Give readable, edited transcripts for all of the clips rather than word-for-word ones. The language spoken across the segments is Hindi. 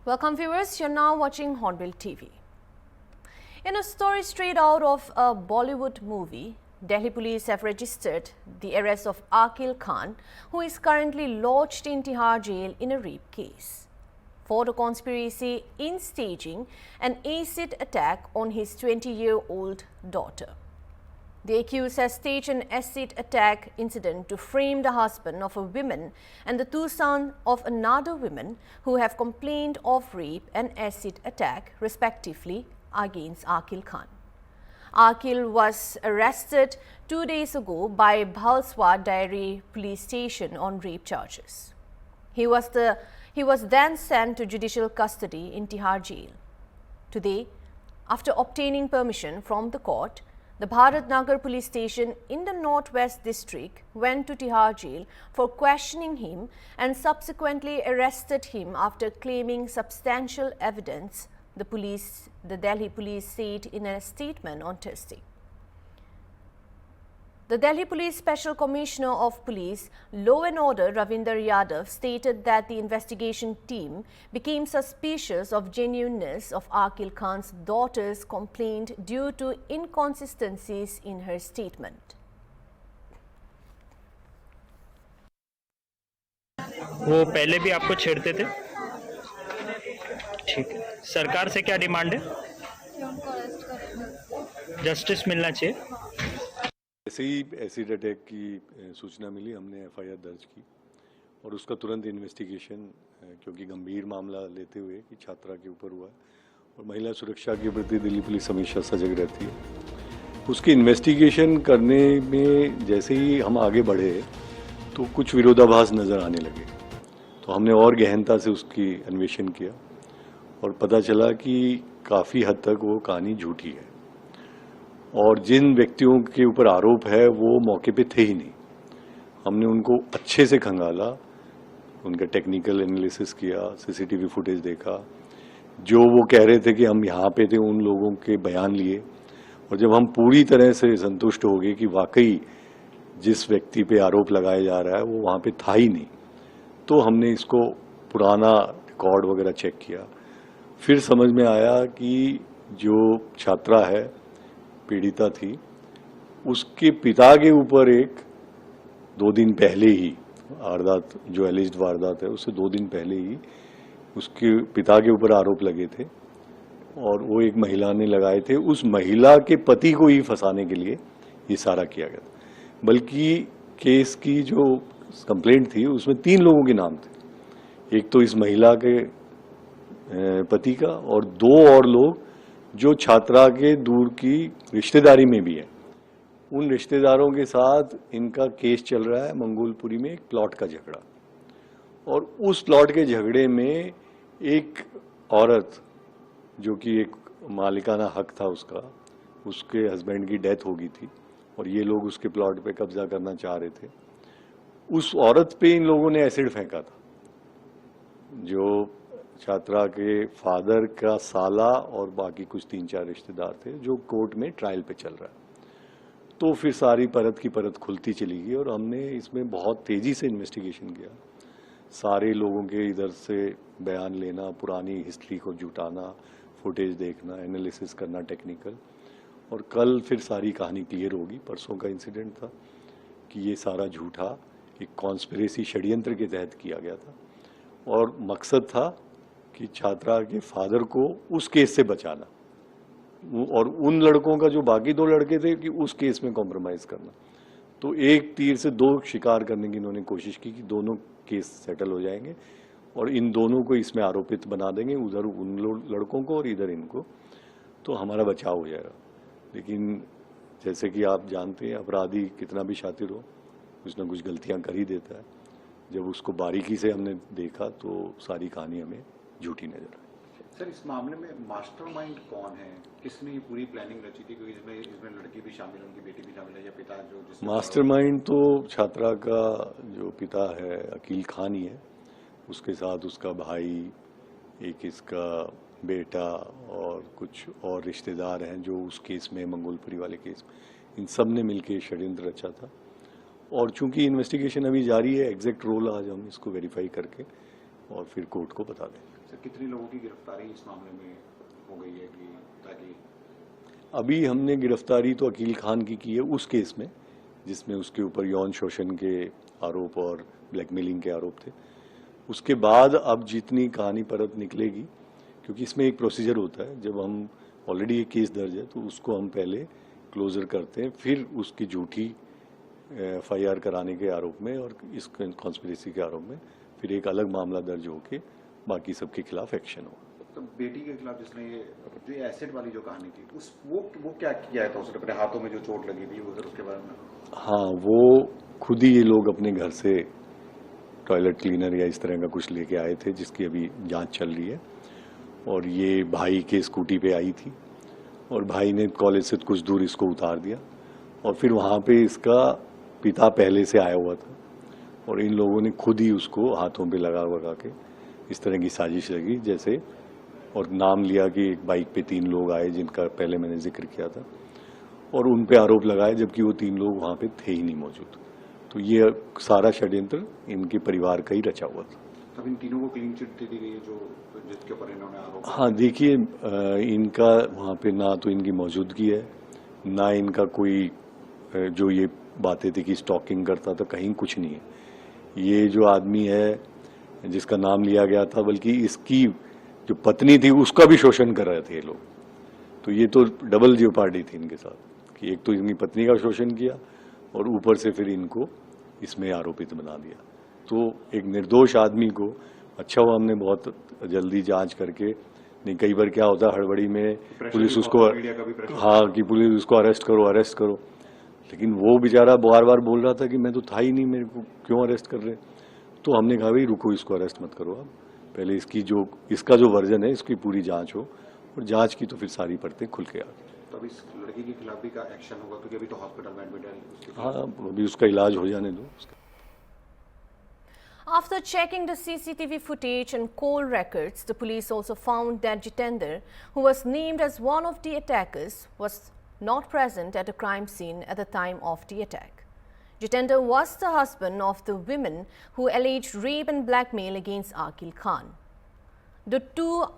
Welcome viewers, you're now watching Hornbill TV. In a story straight out of a Bollywood movie, Delhi police have registered the arrest of Aqil Khan, who is currently lodged in Tihar jail in a rape case for the conspiracy in staging an acid attack on his 20-year-old daughter. The accused has staged an acid attack incident to frame the husband of a woman and the two sons of another woman who have complained of rape and acid attack, respectively, against Aqil Khan. Aqil was arrested 2 days ago by Bhalswad Dairy police station on rape charges. He was then sent to judicial custody in Tihar jail. Today, after obtaining permission from the court, the Bharat Nagar police station in the Northwest district went to Tihar jail for questioning him and subsequently arrested him after claiming substantial evidence, the Delhi police said in a statement on Thursday. The Delhi Police Special Commissioner of Police, Law and Order Ravinder Yadav stated that the investigation team became suspicious of genuineness of Aqil Khan's daughter's complaint due to inconsistencies in her statement. वो पहले भी आपको छेड़ते थे? ठीक है। सरकार से क्या डिमांड है? जस्टिस मिलना चाहिए। ऐसे ही एसिड अटैक की सूचना मिली, हमने एफआईआर दर्ज की और उसका तुरंत इन्वेस्टिगेशन, क्योंकि गंभीर मामला लेते हुए कि छात्रा के ऊपर हुआ और महिला सुरक्षा के प्रति दिल्ली पुलिस हमेशा सजग रहती है। उसकी इन्वेस्टिगेशन करने में जैसे ही हम आगे बढ़े तो कुछ विरोधाभास नज़र आने लगे, तो हमने और गहनता से उसकी अन्वेषण किया और पता चला कि काफ़ी हद तक वो कहानी झूठी है और जिन व्यक्तियों के ऊपर आरोप है वो मौके पे थे ही नहीं। हमने उनको अच्छे से खंगाला, उनका टेक्निकल एनालिसिस किया, सीसीटीवी फुटेज देखा, जो वो कह रहे थे कि हम यहाँ पे थे उन लोगों के बयान लिए और जब हम पूरी तरह से संतुष्ट हो गए कि वाकई जिस व्यक्ति पे आरोप लगाया जा रहा है वो वहाँ पे था ही नहीं, तो हमने इसको पुराना रिकॉर्ड वगैरह चेक किया। फिर समझ में आया कि जो छात्रा है, पीड़िता थी, उसके पिता के ऊपर 2 दिन पहले ही वारदात, जो एलिज्ड वारदात है उससे 2 दिन पहले ही उसके पिता के ऊपर आरोप लगे थे और वो एक महिला ने लगाए थे। उस महिला के पति को ही फंसाने के लिए ये सारा किया गया था। बल्कि केस की जो कंप्लेंट थी उसमें 3 लोगों के नाम थे, एक तो इस महिला के पति का और 2 और लोग जो छात्रा के दूर की रिश्तेदारी में भी है। उन रिश्तेदारों के साथ इनका केस चल रहा है मंगोलपुरी में, एक प्लॉट का झगड़ा, और उस प्लॉट के झगड़े में एक औरत जो कि एक मालिकाना हक था उसका, उसके हस्बैंड की डेथ हो गई थी और ये लोग उसके प्लॉट पे कब्जा करना चाह रहे थे। उस औरत पे इन लोगों ने एसिड फेंका था। जो छात्रा के फादर का साला और बाकी कुछ 3-4 रिश्तेदार थे, जो कोर्ट में ट्रायल पे चल रहा है। तो फिर सारी परत की परत खुलती चली गई और हमने इसमें बहुत तेजी से इन्वेस्टिगेशन किया। सारे लोगों के इधर से बयान लेना, पुरानी हिस्ट्री को जुटाना, फुटेज देखना, एनालिसिस करना टेक्निकल, और कल फिर सारी कहानी क्लियर होगी। परसों का इंसिडेंट था कि ये सारा झूठा एक कॉन्स्पिरेसी षड्यंत्र के तहत किया गया था और मकसद था कि छात्रा के फादर को उस केस से बचाना और उन लड़कों का जो बाकी 2 लड़के थे कि उस केस में कॉम्प्रोमाइज करना। तो एक तीर से 2 शिकार करने की इन्होंने कोशिश की कि दोनों केस सेटल हो जाएंगे और इन दोनों को इसमें आरोपित बना देंगे, उधर उन लड़कों को और इधर इनको, तो हमारा बचाव हो जाएगा। लेकिन जैसे कि आप जानते हैं, अपराधी कितना भी शातिर हो, कुछ ना कुछ गलतियां कर ही देता है। जब उसको बारीकी से हमने देखा तो सारी कहानी हमें झूठी नजर आई। सर, इस मामले में मास्टरमाइंड कौन है? किसने ये पूरी प्लानिंग रची थी? क्योंकि इसमें लड़की भी शामिल है, उनकी बेटी भी शामिल है, या पिता जो मास्टरमाइंड तो छात्रा का जो पिता है अकील खान ही है, उसके साथ उसका भाई, एक इसका बेटा और कुछ और रिश्तेदार हैं जो उस केस में, मंगोलपुरी वाले केस में, इन सब ने मिलकर षड्यंत्र रचा था। और चूंकि इन्वेस्टिगेशन अभी जारी है, एग्जैक्ट रोल आज हम इसको वेरीफाई करके और फिर कोर्ट को बता देंगे। सर कितनी लोगों की गिरफ्तारी इस मामले में हो गई है कि ताकि अभी हमने गिरफ्तारी तो अकील खान की है उस केस में जिसमें उसके ऊपर यौन शोषण के आरोप और ब्लैकमेलिंग के आरोप थे। उसके बाद अब जितनी कहानी परत निकलेगी, क्योंकि इसमें एक प्रोसीजर होता है, जब हम ऑलरेडी एक केस दर्ज है तो उसको हम पहले क्लोजर करते हैं, फिर उसकी झूठी FIR कराने के आरोप में और इस कॉन्स्पिरेसी के आरोप में फिर एक अलग मामला दर्ज होके बाकी सबके खिलाफ एक्शन हो। तो बेटी के खिलाफ जिसने ये जो एसिड वाली जो कहानी थी उस वो क्या किया था उसने, अपने हाथों में जो चोट लगी थी उधर, उसके बारे में? हाँ, वो खुद ही ये लोग अपने घर से टॉयलेट क्लीनर या इस तरह का कुछ लेके आए थे जिसकी अभी जांच चल रही है। और ये भाई के स्कूटी पे आई थी और भाई ने कॉलेज से कुछ दूर इसको उतार दिया और फिर वहाँ पे इसका पिता पहले से आया हुआ था और इन लोगों ने खुद ही उसको हाथों पे लगा के इस तरह की साजिश लगी जैसे, और नाम लिया कि एक बाइक पे 3 लोग आए जिनका पहले मैंने जिक्र किया था और उन पे आरोप लगाए जबकि वो 3 लोग वहाँ पे थे ही नहीं मौजूद। तो ये सारा षड्यंत्र इनके परिवार का ही रचा हुआ था। तब इन तीनों को क्लीन चिट दे दी गई है जो जिसके ऊपर इन्होंने आरोप? हाँ, देखिए इनका वहाँ पे ना तो इनकी मौजूदगी है, ना इनका कोई जो ये बातें थी कि स्टॉकिंग करता था, कहीं कुछ नहीं है। ये जो आदमी है जिसका नाम लिया गया था, बल्कि इसकी जो पत्नी थी उसका भी शोषण कर रहे थे ये लोग। तो ये तो डबल जेपार्डी थी इनके साथ कि एक तो इनकी पत्नी का शोषण किया और ऊपर से फिर इनको इसमें आरोपित बना दिया। तो एक निर्दोष आदमी को, अच्छा हुआ हमने बहुत जल्दी जांच करके, नहीं कई बार क्या होता है हड़बड़ी में पुलिस उसको, हाँ कि पुलिस उसको अरेस्ट करो, लेकिन वो बेचारा बार बोल रहा था कि मैं तो था ही नहीं, मेरे को क्यों अरेस्ट कर रहे। तो हमने कहा भाई रुको, इसको अरेस्ट मत करो, आप पहले इसका जो वर्जन है इसकी पूरी जांच हो, और जांच की तो फिर सारी परतें खुल के आ गई। तो अभी इस लड़की के खिलाफ भी का एक्शन होगा क्योंकि अभी तो हॉस्पिटल में एडमिट है? हाँ, अभी उसका इलाज हो जाने दो। After checking the CCTV footage and call records, the police also found that Jitender, who was named as one of the attackers, was not present at the crime scene at the time of the attack. Jitender was the husband of the women who alleged rape and blackmail against Aqil Khan. The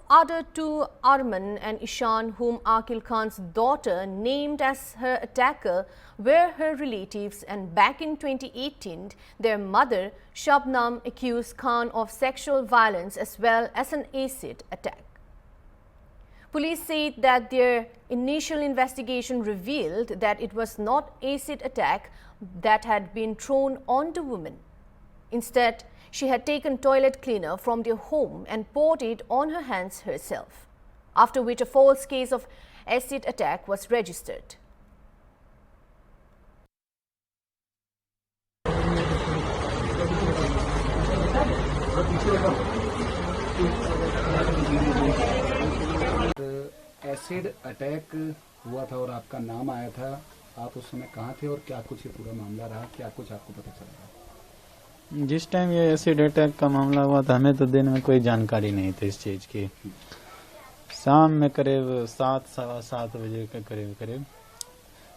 other two, Arman and Ishan, whom Aqil Khan's daughter named as her attacker, were her relatives, and back in 2018, their mother, Shabnam, accused Khan of sexual violence as well as an acid attack. Police said that their initial investigation revealed that it was not acid attack that had been thrown on the woman. Instead, she had taken toilet cleaner from their home and poured it on her hands herself, after which a false case of acid attack was registered. Acid attack हुआ था और आपका नाम आया था, आप उस समय कहाँ थे और क्या कुछ ये पूरा मामला रहा, क्या कुछ आपको पता चला? जिस टाइम ये एसिड अटैक का मामला हुआ था हमें तो दिन में कोई जानकारी नहीं थी इस चीज की। शाम में करीब 7-7:15 बजे के करीब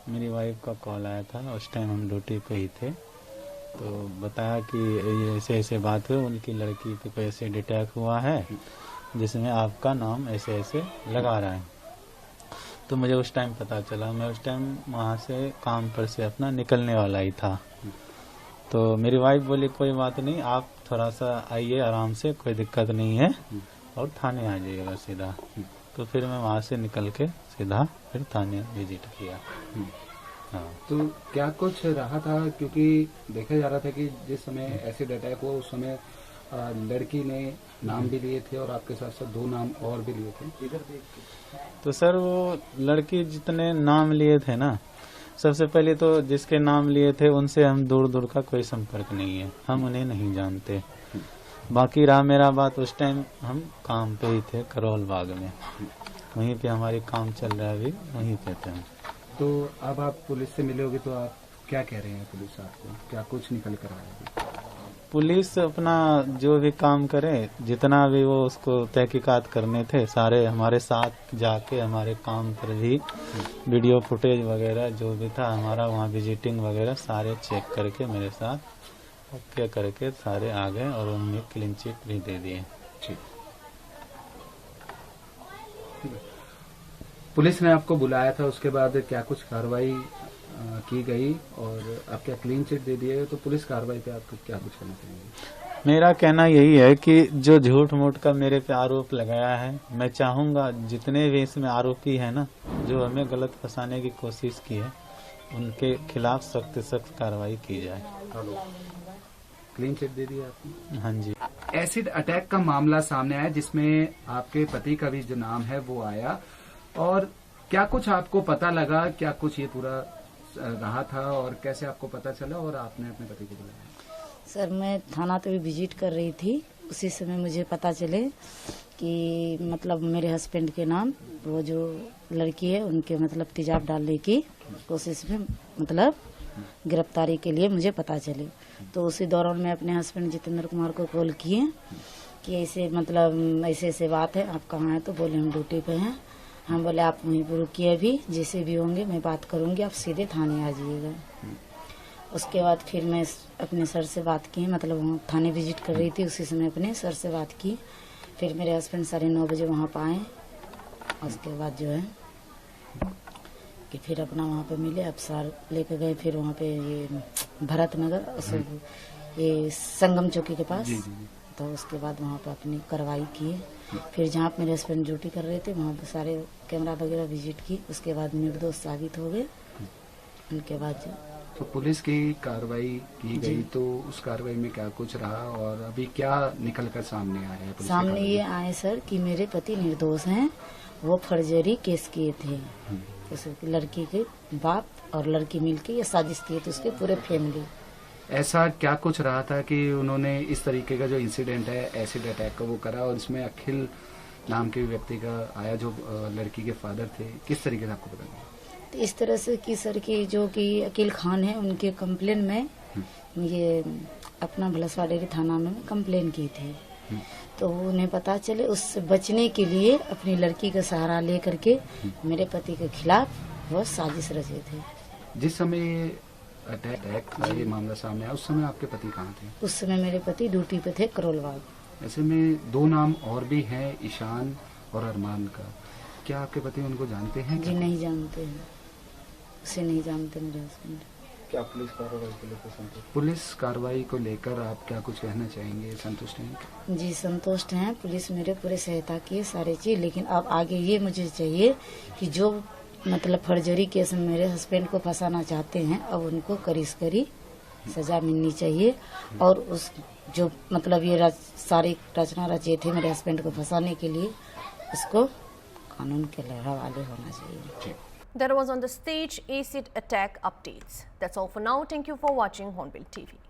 मेरी वाइफ का कॉल आया था। उस टाइम हम ड्यूटी पे ही थे, तो बताया कि ये ऐसे बात है, उनकी लड़की पे कोई एसिड अटैक हुआ है जिसमें आपका नाम ऐसे लगा रहा है। तो मुझे उस टाइम पता चला, मैं उस टाइम वहाँ से काम पर से अपना निकलने वाला ही था। तो मेरी वाइफ बोली कोई बात नहीं, आप थोड़ा सा आइए आराम से, कोई दिक्कत नहीं है और थाने आ जाइएगा सीधा। तो फिर मैं वहाँ से निकल के सीधा फिर थाने विजिट किया। हाँ। तो क्या कुछ रहा था, क्योंकि देखा जा रहा था कि जिस समय एसिड अटैक हुआ उस समय लड़की ने नाम भी लिए थे और आपके साथ साथ 2 नाम और भी लिए थे। इधर तो सर वो लड़की जितने नाम लिए थे ना, सबसे पहले तो जिसके नाम लिए थे उनसे हम दूर का कोई संपर्क नहीं है, हम उन्हें नहीं जानते। बाकी रहा मेरा बात, उस टाइम हम काम पे ही थे करोल बाग में, वहीं पे हमारी काम चल रहा है, अभी वहीं पे थे। तो अब आप पुलिस से मिले होगे, तो आप क्या कह रहे हैं पुलिस आपको, क्या कुछ निकल कर आया? पुलिस अपना जो भी काम करे, जितना भी वो उसको तहकीकात करने थे सारे हमारे साथ जाके हमारे काम पर भी वीडियो फुटेज वगैरह जो भी था हमारा वहाँ विजिटिंग वगैरह सारे चेक करके मेरे साथ ओके करके सारे आ गए और उन्हें क्लीन चिट भी दे दिए। ठीक। पुलिस ने आपको बुलाया था, उसके बाद क्या कुछ कार्रवाई की गई और आप क्या क्लीन चिट दे दिए, तो पुलिस कार्रवाई पे आप क्या कुछ करना चाहेंगे? मेरा कहना यही है कि जो झूठ मूठ का मेरे पे आरोप लगाया है, मैं चाहूंगा जितने भी इसमें आरोपी है ना, जो हमें गलत फंसाने की कोशिश की है, उनके खिलाफ सख्त से सख्त कार्रवाई की जाए। क्लीन चिट दे दी आपने? हाँ जी। एसिड अटैक का मामला सामने आया जिसमें आपके पति का भी जो नाम है वो आया, और क्या कुछ आपको पता लगा, क्या कुछ ये पूरा रहा था और कैसे आपको पता चला और आपने अपने पति को बुलाया? सर, मैं थाना तो भी विजिट कर रही थी, उसी समय मुझे पता चले कि मतलब मेरे हस्बैंड के नाम वो जो लड़की है उनके मतलब तेजाब डालने की कोशिश में मतलब गिरफ्तारी के लिए मुझे पता चले। तो उसी दौरान मैं अपने हस्बैंड जितेंद्र कुमार को कॉल किए कि ऐसे मतलब ऐसे ऐसे बात है, आप कहाँ हैं? तो बोले हम ड्यूटी पे हैं। हम बोले आप वहीं पर रुकिए, अभी जैसे भी होंगे मैं बात करूंगी, आप सीधे थाने आ जाइएगा। उसके बाद फिर मैं अपने सर से बात की, मतलब वहाँ थाने विजिट कर रही थी, उसी समय अपने सर से बात की। फिर मेरे हस्बैंड 9:30 बजे वहाँ पर आए। उसके बाद जो है कि फिर अपना वहाँ पे मिले, अब सर लेके गए फिर वहाँ पे ये भरत नगर ये संगम चौकी के पास। तो उसके बाद वहाँ पे अपनी कार्रवाई किए। फिर जहाँ पे मेरे हस्बैंड ड्यूटी कर रहे थे वहाँ पे सारे कैमरा वगैरह विजिट की। उसके बाद निर्दोष साबित हो गए। उनके बाद जो तो पुलिस की कार्रवाई की गई, तो उस कार्रवाई में क्या कुछ रहा और अभी क्या निकल कर सामने आया है? पुलिस सामने ये आए सर कि मेरे पति निर्दोष हैं, वो फर्जरी केस किए थे। उस लड़की के बाप और लड़की मिलके ये साजिश किए थे, उसके पूरे फैमिली। ऐसा क्या कुछ रहा था कि उन्होंने इस तरीके का जो इंसिडेंट है एसिड अटैक का वो करा, और इसमें अखिल नाम के व्यक्ति का आया जो लड़की के फादर थे, किस तरीके से आपको पता नहीं? तो इस तरह से कि सर की जो कि अकील खान है उनके कंप्लेन में ये अपना भलसवा डेरी थाना में कंप्लेन की थी। तो उन्हें पता चले, उससे बचने के लिए अपनी लड़की का सहारा ले करके मेरे पति के खिलाफ वो साजिश रचे थे। जिस समय अटैक का ये मामला सामने आया उस समय आपके पति कहाँ थे? उस समय मेरे पति ड्यूटी पे थे करोलबाग। ऐसे में 2 नाम और भी हैं, ईशान और अरमान का। क्या आपके पति उनको जानते हैं? जी नहीं जानते हैं, उसे नहीं जानते मेरे हस्बैंड। क्या पुलिस कार्रवाई को लेकर संतुष्ट? पुलिस कार्रवाई को लेकर आप क्या कुछ कहना चाहेंगे? संतुष्ट हैं? जी संतुष्ट हैं, पुलिस मेरे पूरे सहायता की है सारी चीज। लेकिन अब आगे ये मुझे चाहिए कि जो मतलब फर्जरी केस में मेरे हस्बैंड को फंसाना चाहते हैं, अब उनको कड़ी से कड़ी सजा मिलनी चाहिए। और उस जो मतलब ये सारी रचना रचे थे मेरे हस्बैंड को फंसाने के लिए, उसको कानून के हवाले होना चाहिए। That was on the stage acid attack updates. That's all for now. Thank you for watching Hornbill TV.